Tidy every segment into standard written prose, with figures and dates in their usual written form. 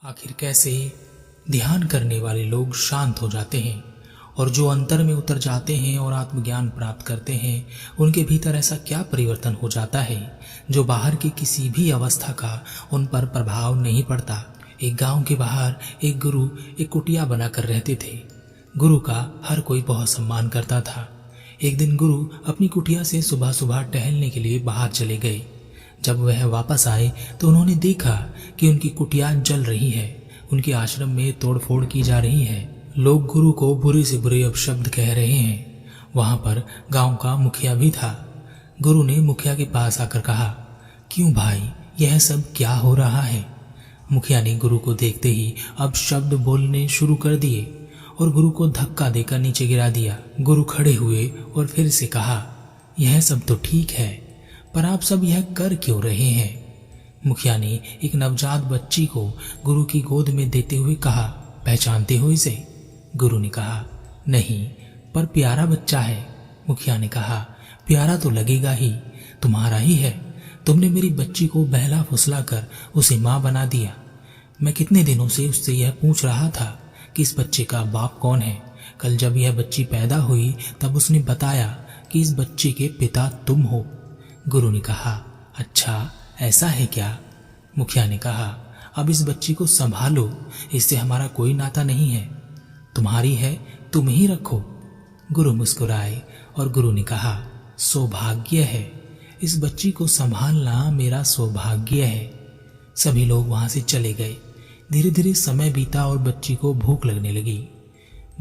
आखिर कैसे ध्यान करने वाले लोग शांत हो जाते हैं और जो अंतर में उतर जाते हैं और आत्मज्ञान प्राप्त करते हैं उनके भीतर ऐसा क्या परिवर्तन हो जाता है जो बाहर की किसी भी अवस्था का उन पर प्रभाव नहीं पड़ता। एक गांव के बाहर एक गुरु एक कुटिया बनाकर रहते थे। गुरु का हर कोई बहुत सम्मान करता था। एक दिन गुरु अपनी कुटिया से सुबह सुबह टहलने के लिए बाहर चले गए। जब वह वापस आए तो उन्होंने देखा कि उनकी कुटिया जल रही है, उनके आश्रम में तोड़फोड़ की जा रही है। लोग गुरु को बुरे से बुरे अपशब्द कह रहे हैं। वहां पर गांव का मुखिया भी था। गुरु ने मुखिया के पास आकर कहा, क्यों भाई, यह सब क्या हो रहा है? मुखिया ने गुरु को देखते ही अब शब्द बोलने शुरू कर दिए और गुरु को धक्का देकर नीचे गिरा दिया। गुरु खड़े हुए और फिर से कहा, यह सब तो ठीक है, पर आप सब यह कर क्यों रहे हैं? मुखिया ने एक नवजात बच्ची को गुरु की गोद में देते हुए कहा, पहचानते हो इसे? गुरु ने कहा, नहीं, पर प्यारा बच्चा है। मुखिया ने कहा, प्यारा तो लगेगा ही, तुम्हारा ही है। तुमने मेरी बच्ची को बहला फुसला कर उसे माँ बना दिया। मैं कितने दिनों से उससे यह पूछ रहा था कि इस बच्चे का बाप कौन है। कल जब यह बच्ची पैदा हुई तब उसने बताया कि इस बच्चे के पिता तुम हो। गुरु ने कहा, अच्छा ऐसा है क्या? मुखिया ने कहा, अब इस बच्ची को संभालो, इससे हमारा कोई नाता नहीं है, तुम्हारी है तुम ही रखो। गुरु मुस्कुराए और गुरु ने कहा, सौभाग्य है, इस बच्ची को संभालना मेरा सौभाग्य है। सभी लोग वहां से चले गए। धीरे धीरे समय बीता और बच्ची को भूख लगने लगी।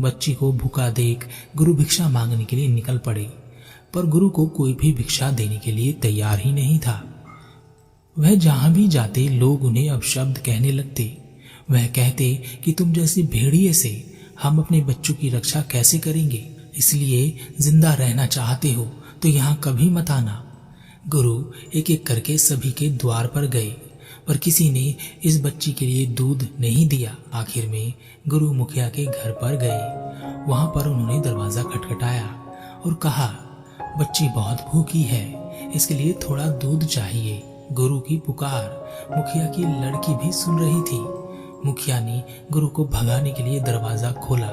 बच्ची को भूखा देख गुरु भिक्षा मांगने के लिए निकल पड़े, पर गुरु को कोई भी भिक्षा देने के लिए तैयार ही नहीं था। वह जहां भी जाते लोग उन्हें अपशब्द कहने लगते। वह कहते कि तुम जैसे भेड़िए से हम अपने बच्चों की रक्षा कैसे करेंगे? इसलिए जिंदा रहना चाहते हो तो यहाँ कभी मत आना। गुरु एक एक करके सभी के द्वार पर गए, पर किसी ने इस बच्ची के लिए दूध नहीं दिया। आखिर में गुरु मुखिया के घर पर गए। वहां पर उन्होंने दरवाजा खटखटाया और कहा, बच्ची बहुत भूखी है, इसके लिए थोड़ा दूध चाहिए। गुरु की पुकार मुखिया की लड़की भी सुन रही थी। मुखिया ने गुरु को भगाने के लिए दरवाजा खोला।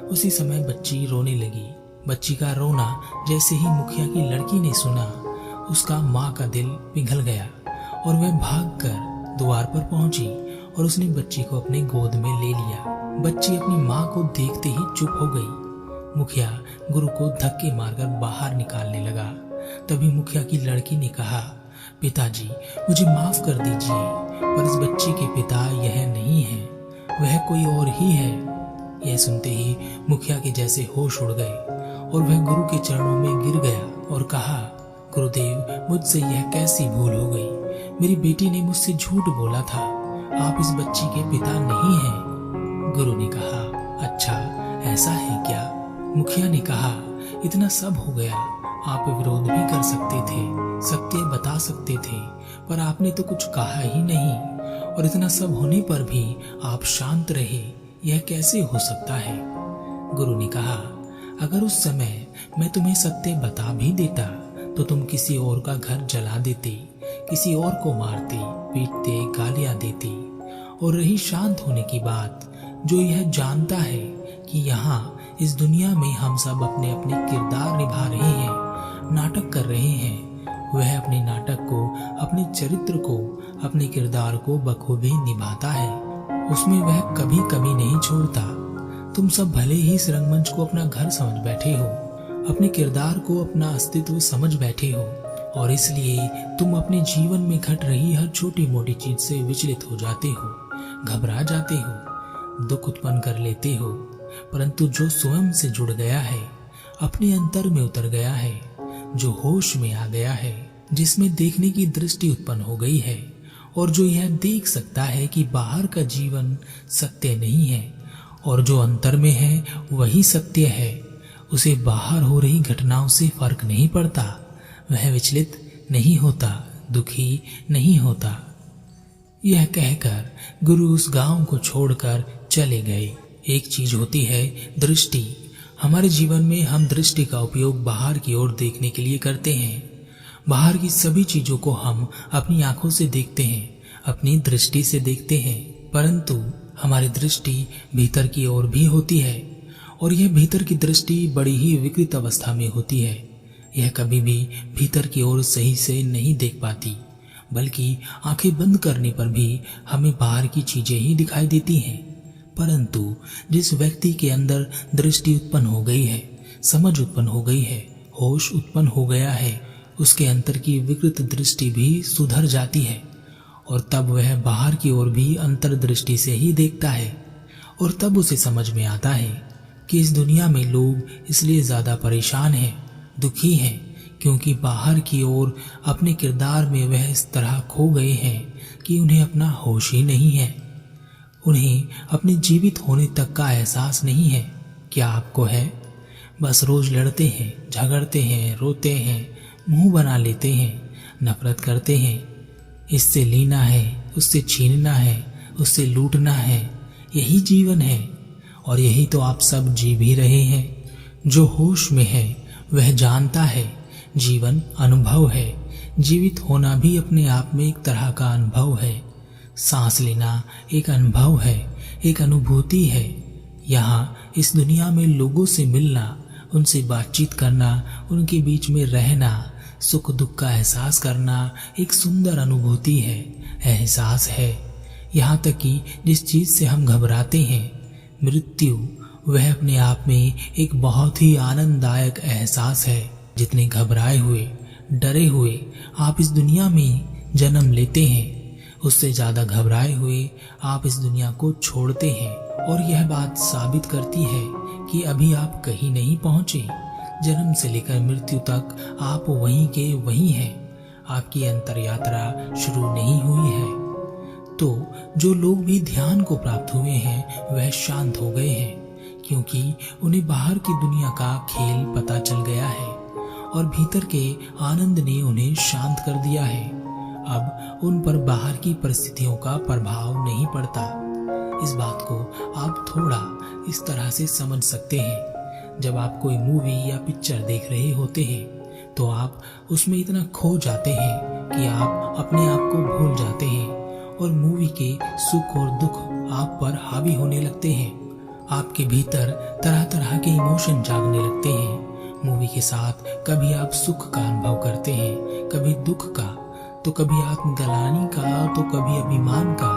उसी समय बच्ची रोने लगी। बच्ची का रोना जैसे ही मुखिया की लड़की ने सुना, उसका माँ का दिल पिघल गया और वह भागकर द्वार पर पहुंची और उसने बच्ची को अपने गोद में ले लिया। बच्ची अपनी माँ को देखते ही चुप हो गई। मुखिया गुरु को धक्के मारकर बाहर निकालने लगा। तभी मुखिया की लड़की ने कहा, पिताजी मुझे माफ कर दीजिए, पर इस बच्ची के पिता यह नहीं है, वह कोई और ही है। यह सुनते ही मुखिया के जैसे होश उड़ गए और वह गुरु के चरणों में गिर गया और कहा, गुरुदेव मुझसे यह कैसी भूल हो गई? मेरी बेटी ने मुझसे झूठ बोला था, आप इस बच्ची के पिता नहीं हैं। गुरु ने कहा, अच्छा ऐसा है क्या? मुखिया ने कहा, इतना सब हो गया, आप विरोध भी कर सकते थे, सत्य बता सकते थे, पर आपने तो कुछ कहा ही नहीं, और इतना सब होने पर भी आप शांत रहे, यह कैसे हो सकता है? गुरु ने कहा, अगर उस समय मैं तुम्हें सत्य बता भी देता तो तुम किसी और का घर जला देते, किसी और को मारते, पीटते, गालियां देते। और रही शांत होने की बात, जो यह जानता है कि यहाँ इस दुनिया में हम सब अपने अपने किरदार निभा रहे हैं, नाटक कर रहे हैं, वह अपने नाटक को, अपने चरित्र को, अपने किरदार को बखूबी निभाता है। उसमें वह कभी कमी नहीं छोड़ता। तुम सब भले ही इस रंगमंच को अपना घर समझ बैठे हो, अपने किरदार को अपना अस्तित्व समझ बैठे हो, और इसलिए तुम अपने जीवन में घट रही हर छोटी मोटी चीज से विचलित हो जाते हो, घबरा जाते हो, दुख उत्पन्न कर लेते हो। परंतु जो स्वयं से जुड़ गया है, अपने अंतर में उतर गया है, जो होश में आ गया है, जिसमें देखने की दृष्टि उत्पन्न हो गई है, और जो यह देख सकता है कि बाहर का जीवन सत्य नहीं है और जो अंतर में है वही सत्य है, उसे बाहर हो रही घटनाओं से फर्क नहीं पड़ता, वह विचलित नहीं होता, दुखी नहीं होता। यह कहकर गुरु उस गांव को छोड़कर चले गए। एक चीज होती है दृष्टि। हमारे जीवन में हम दृष्टि का उपयोग बाहर की ओर देखने के लिए करते हैं। बाहर की सभी चीजों को हम अपनी आंखों से देखते हैं, अपनी दृष्टि से देखते हैं। परंतु हमारी दृष्टि भीतर की ओर भी होती है, और यह भीतर की दृष्टि बड़ी ही विकृत अवस्था में होती है। यह कभी भी भीतर की ओर सही से नहीं देख पाती, बल्कि आंखें बंद करने पर भी हमें बाहर की चीजें ही दिखाई देती हैं। परंतु जिस व्यक्ति के अंदर दृष्टि उत्पन्न हो गई है, समझ उत्पन्न हो गई है, होश उत्पन्न हो गया है, उसके अंतर की विकृत दृष्टि भी सुधर जाती है, और तब वह बाहर की ओर भी अंतर्दृष्टि से ही देखता है। और तब उसे समझ में आता है कि इस दुनिया में लोग इसलिए ज्यादा परेशान हैं, दुखी हैं, क्योंकि बाहर की ओर अपने किरदार में वह इस तरह खो गए हैं कि उन्हें अपना होश ही नहीं है। उन्हें अपने जीवित होने तक का एहसास नहीं है। क्या आपको है? बस रोज लड़ते हैं, झगड़ते हैं, रोते हैं, मुंह बना लेते हैं, नफरत करते हैं। इससे लेना है, उससे छीनना है, उससे लूटना है, यही जीवन है। और यही तो आप सब जी भी रहे हैं। जो होश में है वह जानता है जीवन अनुभव है। जीवित होना भी अपने आप में एक तरह का अनुभव है। सांस लेना एक अनुभव है, एक अनुभूति है। यहाँ इस दुनिया में लोगों से मिलना, उनसे बातचीत करना, उनके बीच में रहना, सुख दुख का एहसास करना एक सुंदर अनुभूति है, एहसास है। यहाँ तक कि जिस चीज से हम घबराते हैं, मृत्यु, वह अपने आप में एक बहुत ही आनंददायक एहसास है। जितने घबराए हुए, डरे हुए आप इस दुनिया में जन्म लेते हैं, उससे ज्यादा घबराए हुए आप इस दुनिया को छोड़ते हैं। और यह बात साबित करती है कि अभी आप कहीं नहीं पहुंचे। जन्म से लेकर मृत्यु तक आप वहीं के वहीं हैं। आपकी अंतर यात्रा शुरू नहीं हुई है। तो जो लोग भी ध्यान को प्राप्त हुए हैं वह शांत हो गए हैं, क्योंकि उन्हें बाहर की दुनिया का खेल पता चल गया है और भीतर के आनंद ने उन्हें शांत कर दिया है। अब उन पर बाहर की परिस्थितियों का प्रभाव नहीं पड़ता। इस बात को आप थोड़ा इस तरह से समझ सकते हैं। जब आप कोई मूवी या पिक्चर देख रहे होते हैं तो आप उसमें इतना खो जाते हैं कि आप अपने आप को भूल जाते हैं और मूवी के सुख और दुख आप पर हावी होने लगते हैं। आपके भीतर तरह तरह के इमोशन जागने लगते हैं। मूवी के साथ कभी आप सुख का अनुभव करते हैं, कभी दुख का, तो कभी आत्मग्लानि का, तो कभी अभिमान का,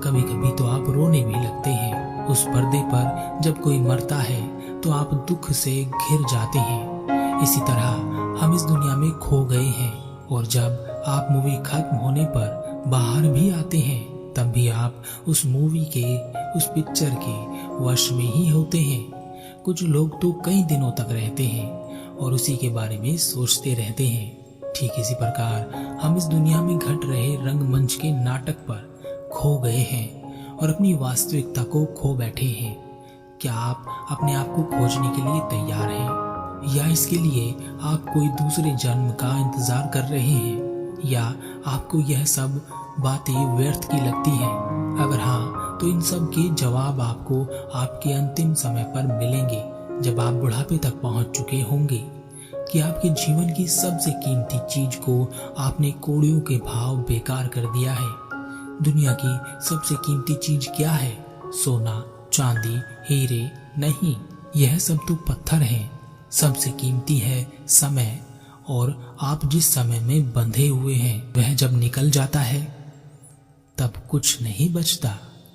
कभी कभी तो आप रोने भी लगते हैं। उस पर्दे पर जब कोई मरता है तो आप दुख से घिर जाते हैं। इसी तरह हम इस दुनिया में खो गए हैं, और जब आप मूवी खत्म होने पर बाहर भी आते हैं तब भी आप उस मूवी के, उस पिक्चर के वश में ही होते हैं। कुछ लोग तो कई दिनों तक रहते हैं और उसी के बारे में सोचते रहते हैं। ठीक इसी प्रकार हम इस दुनिया में घट रहे रंगमंच के नाटक पर खो गए हैं और अपनी वास्तविकता को खो बैठे हैं। क्या आप अपने आप को खोजने के लिए तैयार हैं, या इसके लिए आप कोई दूसरे जन्म का इंतजार कर रहे हैं, या आपको यह सब बातें व्यर्थ की लगती हैं? अगर हाँ, तो इन सब के जवाब आपको आपके अंतिम समय पर मिलेंगे, जब आप बुढ़ापे तक पहुंच चुके होंगे। कि आपके जीवन की सबसे कीमती चीज को आपने कौड़ियों के भाव बेकार कर दिया है। दुनिया की सबसे कीमती चीज क्या है? सोना, चांदी, हीरे नहीं, यह सब तो पत्थर हैं। सबसे कीमती है समय, और आप जिस समय में बंधे हुए हैं वह जब निकल जाता है तब कुछ नहीं बचता।